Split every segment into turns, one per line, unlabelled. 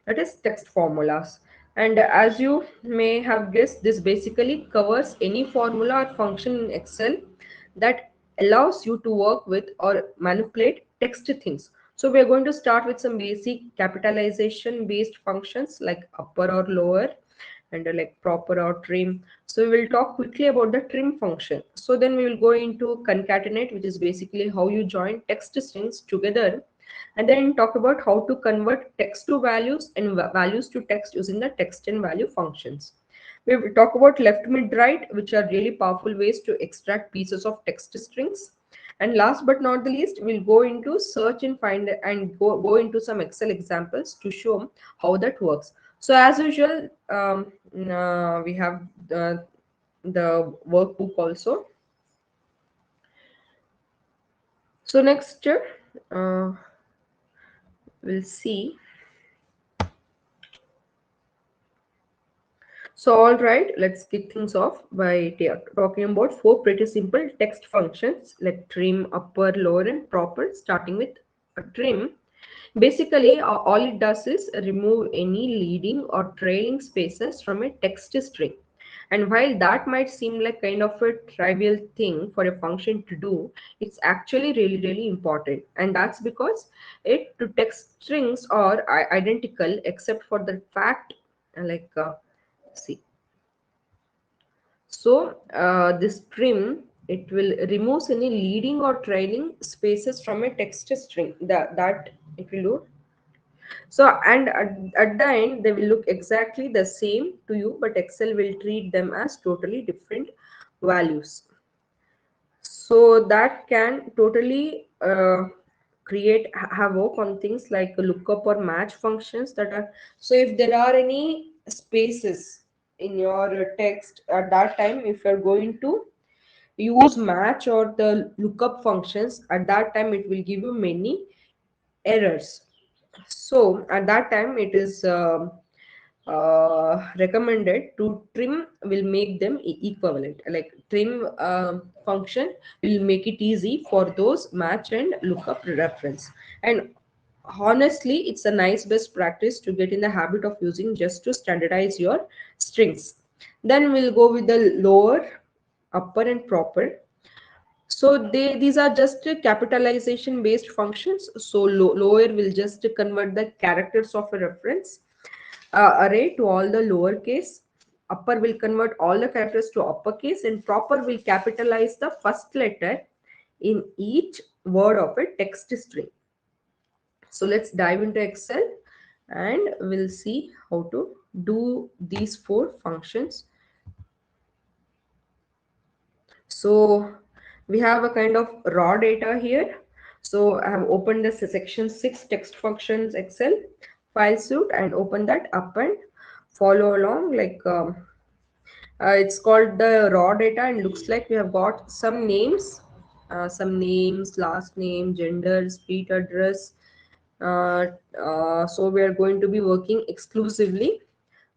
that is text formulas. And as you may have guessed, this basically covers any formula or function in Excel that allows you to work with or manipulate text things. So we are going to start with some basic capitalization based functions like upper or lower, and like proper or trim. So we will talk quickly about the trim function. So then we will go into concatenate, which is basically how you join text strings together, and then talk about how to convert text to values and values to text using the text and value functions. We will talk about left, mid, right, which are really powerful ways to extract pieces of text strings. And last but not the least, we'll go into search and find and go into some Excel examples to show how that works. So as usual, we have the workbook also. So next, uh, we'll see. So all right, let's kick things off by talking about four pretty simple text functions like trim, upper, lower, and proper. Starting with trim. Basically, all it does is remove any leading or trailing spaces from a text string. And while that might seem like kind of a trivial thing for a function to do, it's actually really, really important. And that's because it to text strings are identical except for the fact, like, see. So this trim, it will remove any leading or trailing spaces from a text string. That it will do. So, and at the end, they will look exactly the same to you, but Excel will treat them as totally different values. So that can totally create havoc on things like lookup or match functions that are. So if there are any spaces in your text at that time, if you're going to use match or the lookup functions, at that time it will give you many errors. So at that time it is recommended to trim will make them equivalent, like trim function will make it easy for those match and lookup reference. And honestly, it's a nice best practice to get in the habit of using just to standardize your strings. Then we'll go with the lower, upper, and proper. So these are just capitalization based functions. So lower will just convert the characters of a reference array to all the lowercase. Upper will convert all the characters to uppercase, and proper will capitalize the first letter in each word of a text string. So let's dive into Excel and we'll see how to do these four functions. So we have a kind of raw data here. So I have opened this section 6 text functions Excel file suite and open that up and follow along. Like it's called the raw data and looks like we have got some names, last name, gender, street address. So we are going to be working exclusively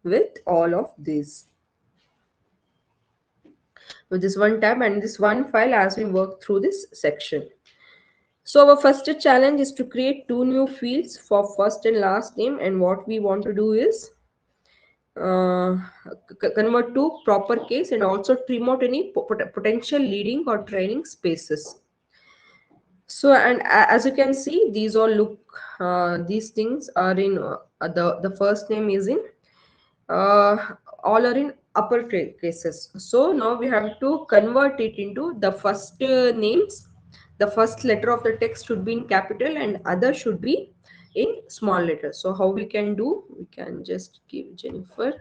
with all of these with this one tab and this one file as we work through this section. So our first challenge is to create two new fields for first and last name, and what we want to do is uh, convert to proper case and also trim out any potential leading or trailing spaces. So and as you can see, these all look these things are in the first name is in uh, all are in upper cases. So now we have to convert it into the first names. The first letter of the text should be in capital and other should be in small letters. So how we can do? We can just give Jennifer.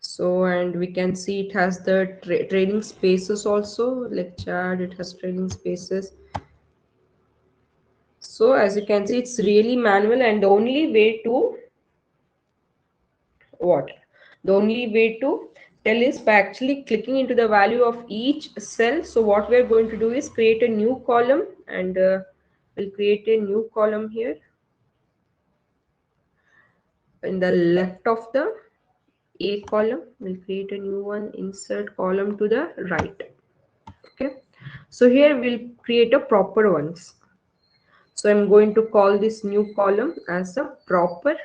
So and we can see it has the training spaces also, like Chad, it has training spaces. So as you can see, it's really manual, and the only way to what? The only way to tell is by actually clicking into the value of each cell. So what we're going to do is create a new column, and we'll create a new column here in the left of the A column. We'll create a new one, insert column to the right. Okay. So here we'll create a proper ones. So I'm going to call this new column as a proper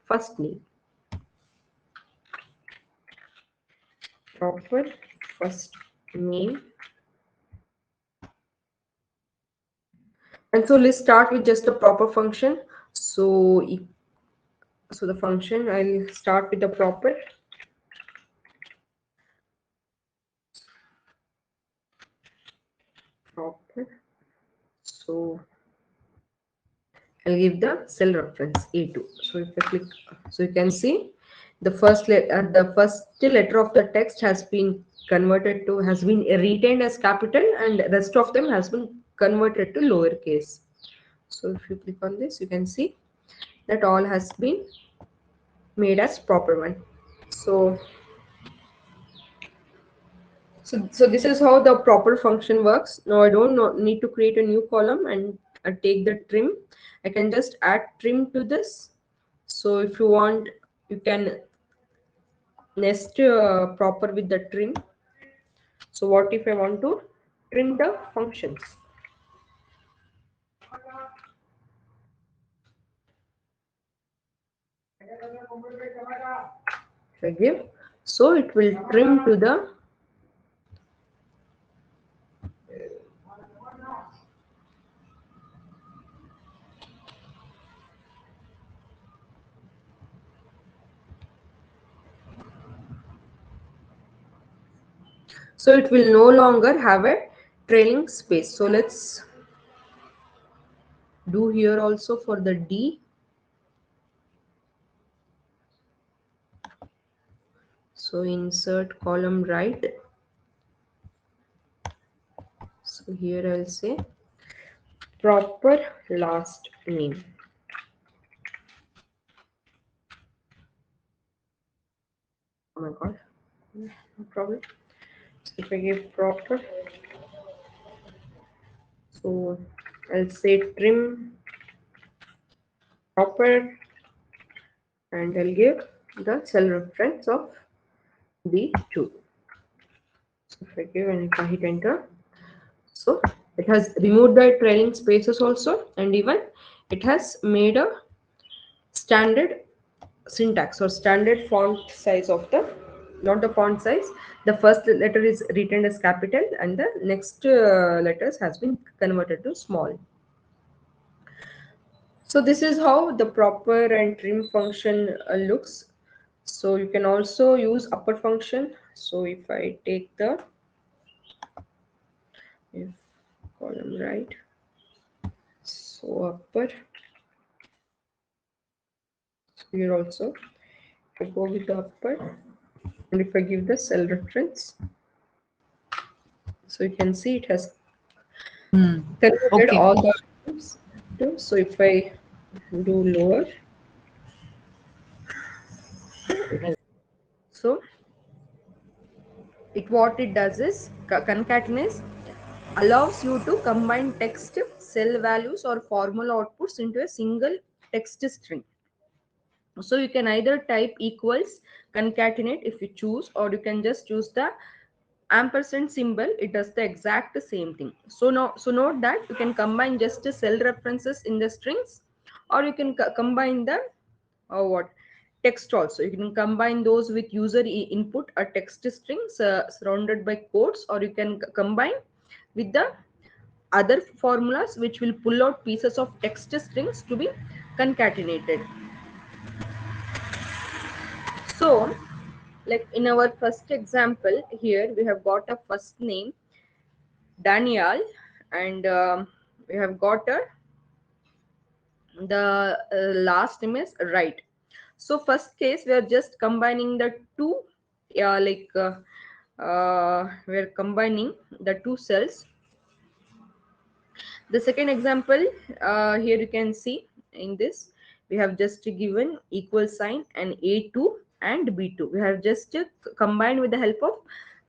first name. Proper first name. And so let's start with just a proper function. So the function, I'll start with the proper. Proper. So I'll give the cell reference A2. So if I click, so you can see the first letter of the text has been converted to, has been retained as capital, and the rest of them has been converted to lowercase. So if you click on this, you can see that all has been made as proper one. So so this is how the proper function works. Now I don't need to create a new column and take the trim. I can just add trim to this. So if you want, you can nest proper with the trim. So what if I want to trim the functions? If I give, so it will trim to the so it will no longer have a trailing space. So let's do here also for the D. So insert column right. So here I'll say proper last name. Oh my god, no problem. So if I give proper, so I'll say trim proper, and I'll give the cell reference of B2. So if I give and if I hit enter, so it has removed the trailing spaces also, and even it has made a standard syntax or standard font size of the, not the font size, the first letter is written as capital and the next letters has been converted to small. So this is how the proper and trim function looks. So you can also use upper function. So if I take the, if column right, so upper, so here also if I go with the upper, and if I give the cell reference, so you can see it has converted
Okay.
all the items to. So if I do lower, so it what it does is concatenate allows you to combine text, cell values or formal outputs into a single text string. So you can either type equals concatenate if you choose, or you can just use the ampersand symbol. It does the exact same thing. So now, so note that you can combine just the cell references in the strings, or you can combine the what text also. You can combine those with user input or text strings surrounded by quotes, or you can combine with the other formulas which will pull out pieces of text strings to be concatenated. So like in our first example here, we have got a first name Daniel, and we have got a the last name is right. So first case we are just combining the two, we are combining the two cells. The second example, here you can see in this, we have just given equal sign and A2 and B2. We have just combined with the help of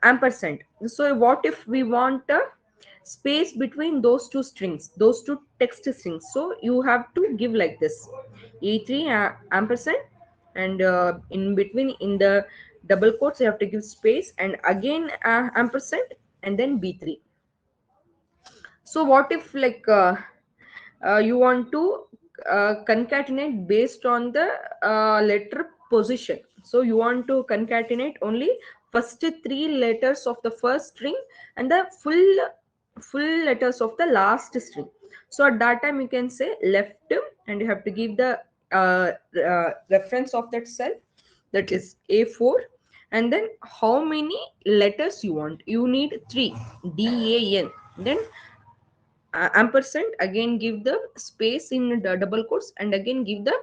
ampersand. So what if we want a space between those two strings, those two text strings? So you have to give like this, E3 ampersand, and in between in the double quotes you have to give space, and again ampersand, and then B3. So what if like you want to concatenate based on the letter position. So you want to concatenate only first three letters of the first string and the full letters of the last string. So at that time you can say left, and you have to give the reference of that cell, that is A4, and then how many letters you want. You need 3, DAN. Then ampersand, again give the space in the double quotes, and again give the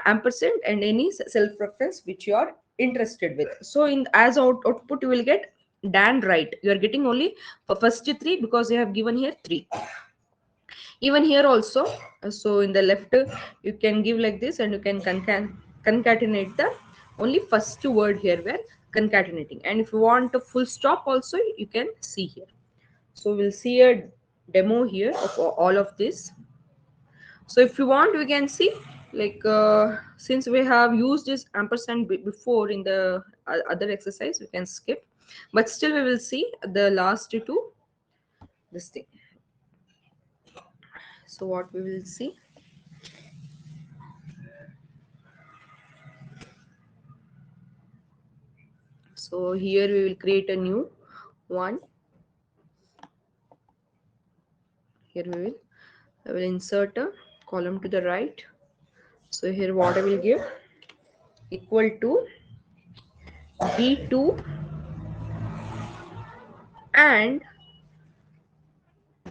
ampersand and any self reference which you are interested with. So in as output you will get Dan right. You are getting only for first three because you have given here 3. Even here also, so in the left you can give like this, and you can concatenate the only first word here where concatenating. And if you want a full stop also, you can see here. So we'll see a demo here of all of this. So if you want, we can see, like since we have used this ampersand before in the other exercise, we can skip, but still we will see the last two, this thing. So what we will see, so here we will create a new one. Here I will insert a column to the right. So here what I will give, equal to B2 and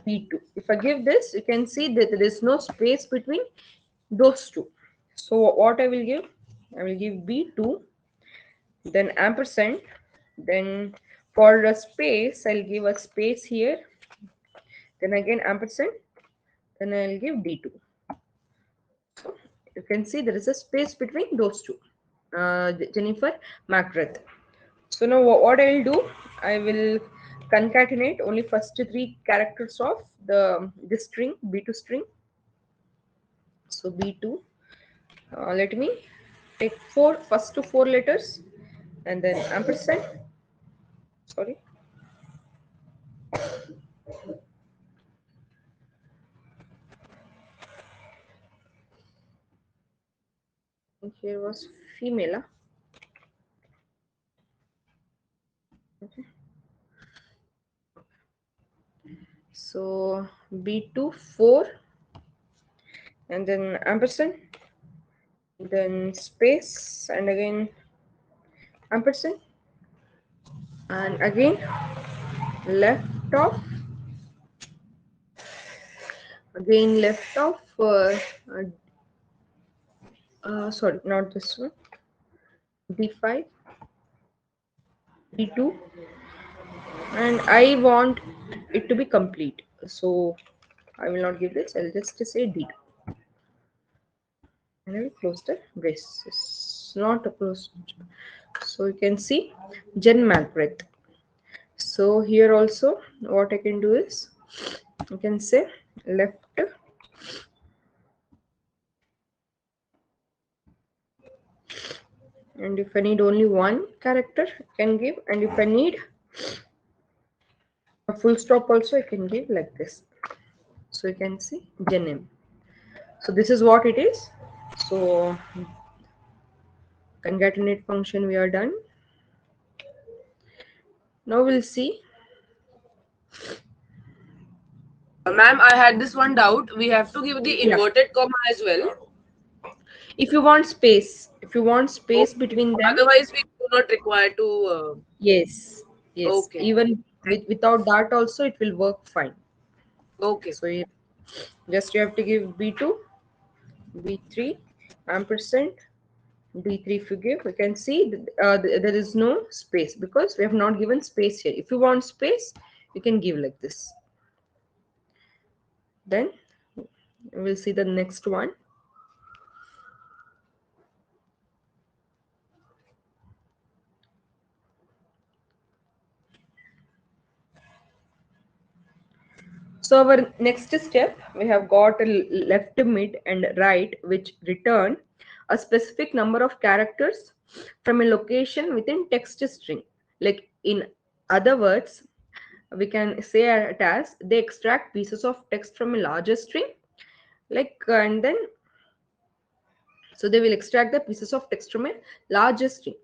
B2. If I give this, you can see that there is no space between those two. So what I will give, I will give B2, then ampersand, then for a space, I'll give a space here, then again ampersand, then I'll give D2. So you can see there is a space between those two. Jennifer McGrath. So now what I will do, I will concatenate only first 3 characters of this string, B2 string. So B2, let me take first 4 letters, and then ampersand, sorry, here was female. Okay. So B2 4, and then ampersand, then space, and again ampersand, and again left off, again left off, sorry, not this one, D5, D2, and I want it to be complete, so I will not give this, I'll just say D2, and I will close the braces, not a close. So you can see Jen McGrath. So here also what I can do is, you can say left, and if I need only one character I can give, and if I need a full stop also I can give like this. So you can see Genem. So this is what it is. So concatenate function we are done. Now we'll see.
Ma'am, I had this one doubt. We have to give the inverted comma as well.
If you want space,
Okay.
between them,
Otherwise, we do not require to.
yes, yes.
Okay.
Even without that also it will work fine.
Okay.
So just you have to give B2, B3, ampersand, D3. If you give, you can see there is no space because we have not given space here. If you want space, you can give like this. Then we'll see the next one. So our next step, we have got a left, mid, and right, which return a specific number of characters from a location within text string. Like in other words, we can say it as they extract pieces of text from a larger string And then so they will extract the pieces of text from a larger string.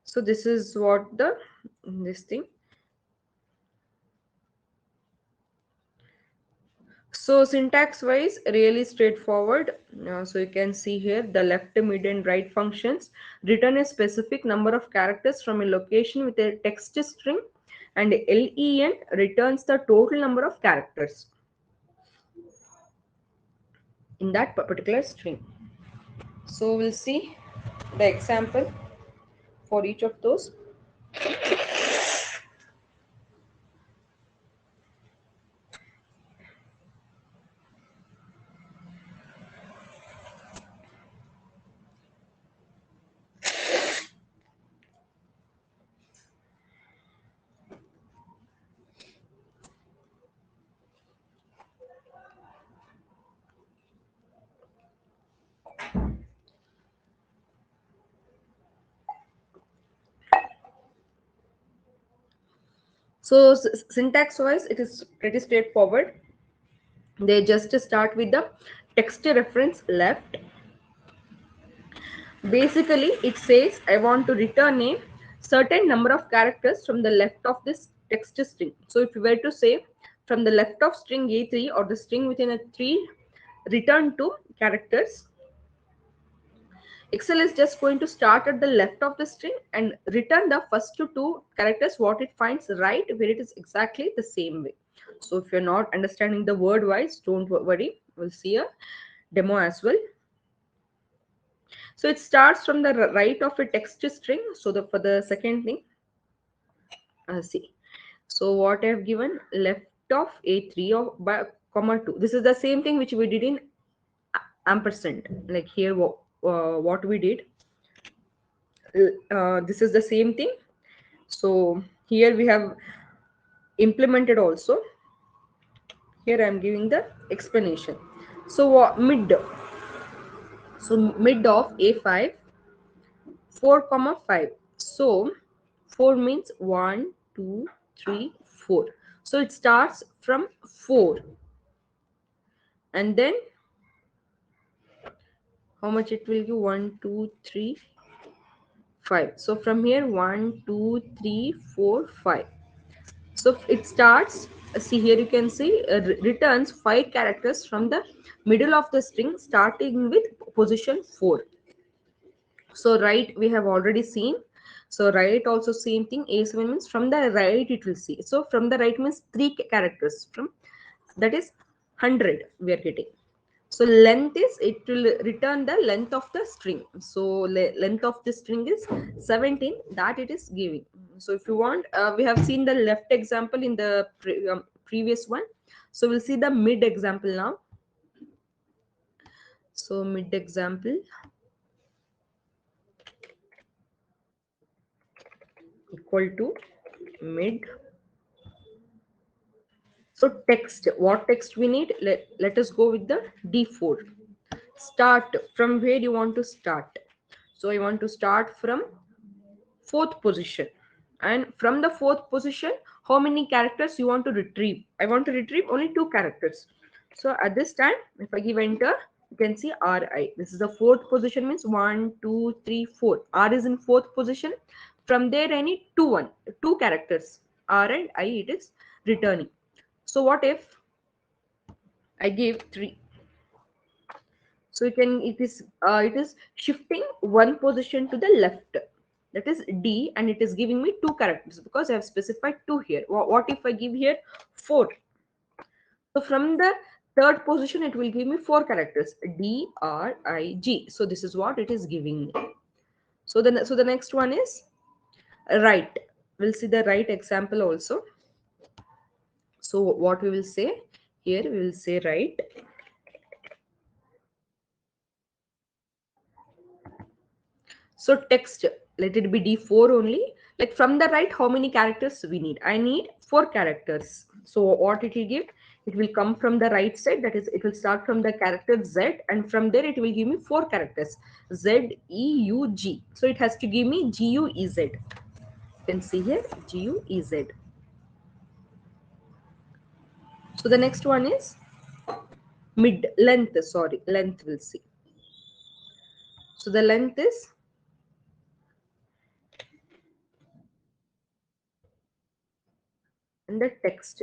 So this is what the this thing. So syntax wise, really straightforward. So you can see here the left, mid, and right functions return a specific number of characters from a location with a text string, and len returns the total number of characters in that particular string. So we'll see the example for each of those. So syntax wise, it is pretty straightforward. They just start with the text reference left. Basically, it says I want to return a certain number of characters from the left of this text string. So if you were to say from the left of string A3 or the string within a 3, return 2 characters, Excel is just going to start at the left of the string and return the first two characters what it finds right where it is exactly the same way. So if you're not understanding the word wise, don't worry. We'll see a demo as well. So it starts from the right of a text string. So for the second thing, see. So what I have given left of a3 of by comma 2. This is the same thing which we did in ampersand. Like here, what we did. This is the same thing. So here we have implemented also. Here I am giving the explanation. So mid. So mid of a5, 4 comma 5. So 4 means 1 2 3 4. So it starts from 4, and then how much it will give? 1 2 3 5. So from here 1 2 3 4 5. So it starts, see here you can see returns 5 characters from the middle of the string starting with position 4. So right we have already seen. So right also same thing. A7 means from the right it will see. So from the right means 3 characters from, that is 100 we are getting. So length is, it will return the length of the string. So length of the string is 17, that it is giving. So if you want, we have seen the left example in the previous one. So we'll see the mid example now. So mid example equal to mid. So text, what text we need? Let us go with the D4. Start, from where you want to start? So I want to start from 4th position, and from the 4th position how many characters you want to retrieve? I want to retrieve only 2 characters. So at this time if I give enter, you can see ri, this is the 4th position, means 1 2 3 4. R is in 4th position. From there I need 2 characters, r and I it is returning. So what if I give 3? So you can, it is shifting 1 position to the left, that is D, and it is giving me 2 characters because I have specified 2 here. What if I give here 4? So from the 3rd position it will give me 4 characters, D R I G. So this is what it is giving me. So the next one is right. We'll see the right example also. So what we will say here, we will say right. So text, let it be D4 only. Like from the right, how many characters we need? I need 4 characters. So what it will give? It will come from the right side. That is, it will start from the character Z, and from there it will give me 4 characters. Z, E, U, G. So it has to give me G, U, E, Z. You can see here G, U, E, Z. So the next one is mid length, sorry, length we'll see. So the length is in the text.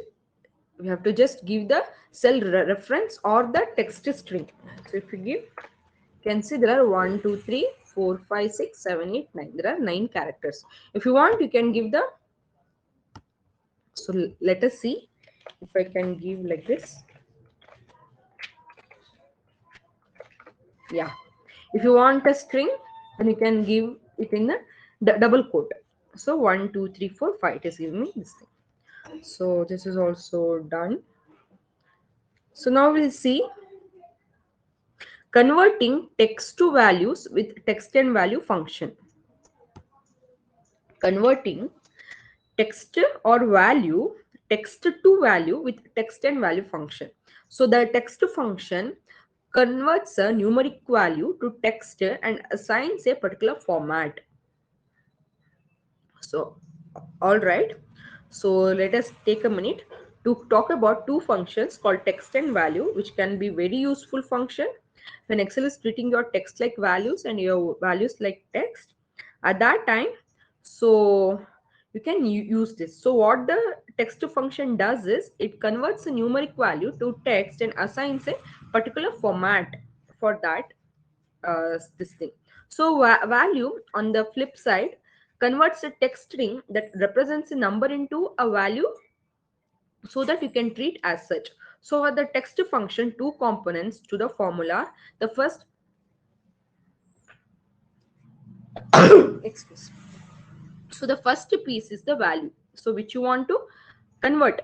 We have to just give the cell reference or the text string. So if you give, you can see there are 1 2 3 4 5 6 7 8 9. There are 9 characters. If you want, you can give the, so let us see if I can give like this. Yeah, if you want a string, then you can give it in the double quote. So 1 2 3 4 5, it is giving me this thing. So this is also done. So now we'll see converting text to values with text and value function. Converting text or value, text to value with text and value function. So the text function converts a numeric value to text and assigns a particular format. So all right, so let us take a minute to talk about two functions called text and value, which can be very useful function when Excel is treating your text like values and your values like text at that time. So you can use this. So what the text function does is it converts a numeric value to text and assigns a particular format for that this thing. So value on the flip side converts a text string that represents a number into a value so that you can treat as such. So for the text function, two components to the formula. The first excuse me. So the first piece is the value, so which you want to convert.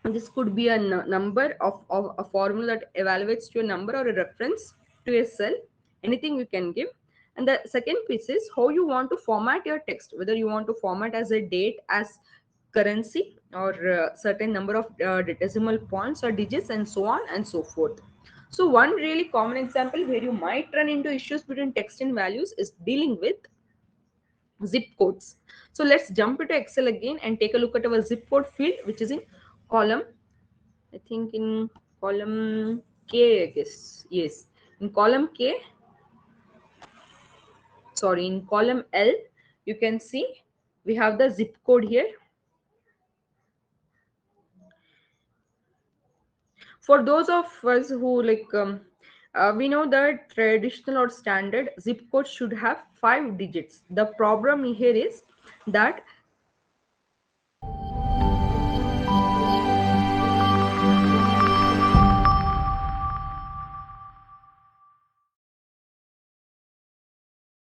This could be a number of a formula that evaluates to a number or a reference to a cell, anything you can give. And the second piece is how you want to format your text, whether you want to format as a date, as currency, or certain number of decimal points or digits, and so on and so forth. So one really common example where you might run into issues between text and values is dealing with zip codes. So let's jump into Excel again and take a look at our zip code field, which is in column, I think in column K, I guess. Yes. In column K, sorry, in column L, you can see we have the zip code here. For those of us who we know that traditional or standard zip code should have 5 digits. The problem here is that